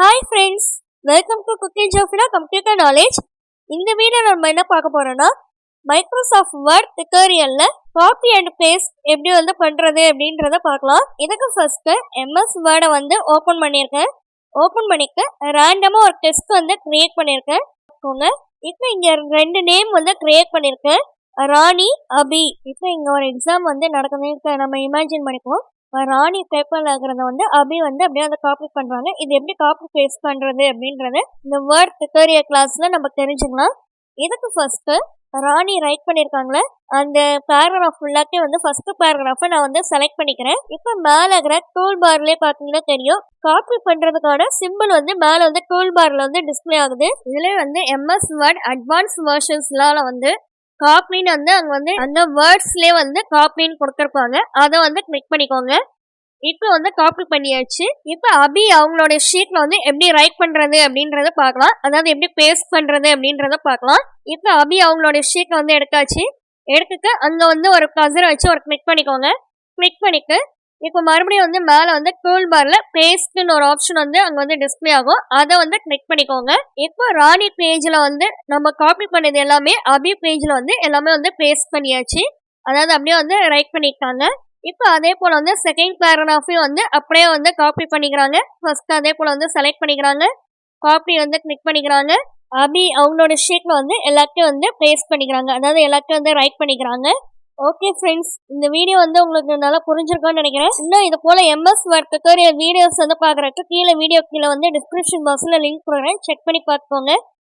Hi friends, welcome to Kutty Jofina Computer Knowledge. இந்த வீடியோ நம்ம என்ன பார்க்க போறோம்னா மைக்ரோசாஃப்ட் வேர்ட் டுட்டோரியல்ல காப்பி அண்ட் பேஸ்ட் எப்படி பண்றது அப்படின்றத பார்க்கலாம். இதுக்கு ஃபர்ஸ்ட் எம்எஸ் வேர்டை ஓபன் பண்ணியிருக்கேன். ஓபன் பண்ணிக்க ரேண்டமா ஒரு டெஸ்ட் கிரியேட் பண்ணியிருக்கேன். இப்போ இங்க ரெண்டு நேம் கிரியேட் பண்ணியிருக்கேன், ராணி, அபி. இப்போ இங்க ஒரு எக்ஸாம் நடக்குதுன்னு நம்ம இமேஜின் பண்ணிக்குவோம். ராணி பேப்பர்ல இருக்கிறத அபி அப்படியே காப்பி பண்றாங்க. இது எப்படி காப்பி பேஸ்ட் பண்றது அப்படின்றது இந்த வேர்ட் டுட்டோரியல் கிளாஸ்ல நம்ம தெரிஞ்சுக்கலாம். இதுக்கு ஃபர்ஸ்ட் ராணி ரைட் பண்ணிருக்காங்களே அந்த பேராகிராஃப் ஃபுல்லாத்தையும் ஃபர்ஸ்ட் பேராகிராஃபை நான் செலக்ட் பண்ணிக்கிறேன். இப்போ மேல இருக்கிற டூல் பார்லயே பாத்தீங்கன்னா தெரியும், காப்பி பண்றதுக்கான சிம்பிள் மேல டூல் பார்ல டிஸ்பிளே ஆகுது. இதுல எம்எஸ் வேர்ட் அட்வான்ஸ் வெர்ஷன்ஸ்ல காப்பின்னு அங்க அந்த வேர்ட்ஸ்லயே காப்பின்னு கொடுத்துருப்பாங்க. அதை கிளிக் பண்ணிக்கோங்க. இப்போ காப்பி பண்ணியாச்சு. இப்போ அபி அவங்களோட ஷீட்ல எப்படி ரைட் பண்றது அப்படின்றத பார்க்கலாம், அதாவது எப்படி பேஸ்ட் பண்றது அப்படின்றத பார்க்கலாம். இப்போ அபி அவங்களோட ஷீட்ல எடுத்தாச்சு. எடுத்துட்டு அங்க ஒரு கசரை வச்சு ஒரு கிளிக் பண்ணிக்கோங்க. கிளிக் பண்ணிட்டு இப்போ மறுபடியும் மேல டூல் பார்ல பேஸ்ட்னு ஒரு ஆப்ஷன் அங்க டிஸ்பிளே ஆகும். அதை கிளிக் பண்ணிக்கோங்க. இப்போ ராணி பேஜ்ல நம்ம காப்பி பண்ணது எல்லாமே அபி பேஜ்ல எல்லாமே பேஸ்ட் பண்ணியாச்சு. அதாவது அப்படியே ரைட் பண்ணிட்டாங்க. இப்போ அதே போல செகண்ட் பேராகிராஃபையும் அப்படியே காப்பி பண்ணிக்கிறாங்க. ஃபர்ஸ்ட் அதே போல செலக்ட் பண்ணிக்கிறாங்க, காப்பி கிளிக் பண்ணிக்கிறாங்க. அபி அவங்களோட ஷீட்ல எல்லாத்தையும் பேஸ்ட் பண்ணிக்கிறாங்க, அதாவது எல்லாத்தையும் ரைட் பண்ணிக்கிறாங்க. ஓகே ஃப்ரெண்ட்ஸ், இந்த வீடியோ உங்களுக்கு நல்லா புரிஞ்சிருக்கும்னு நினைக்கிறேன். இன்னும் இது போல எம்எஸ் வேர்ட் டுட்டோரியல் வீடியோஸ் பார்க்குறதுக்கு வீடியோ கீழே டிஸ்கிரிப்ஷன் பாக்ஸில் லிங்க் கொடுக்குறேன், செக் பண்ணி பார்த்துக்கோங்க.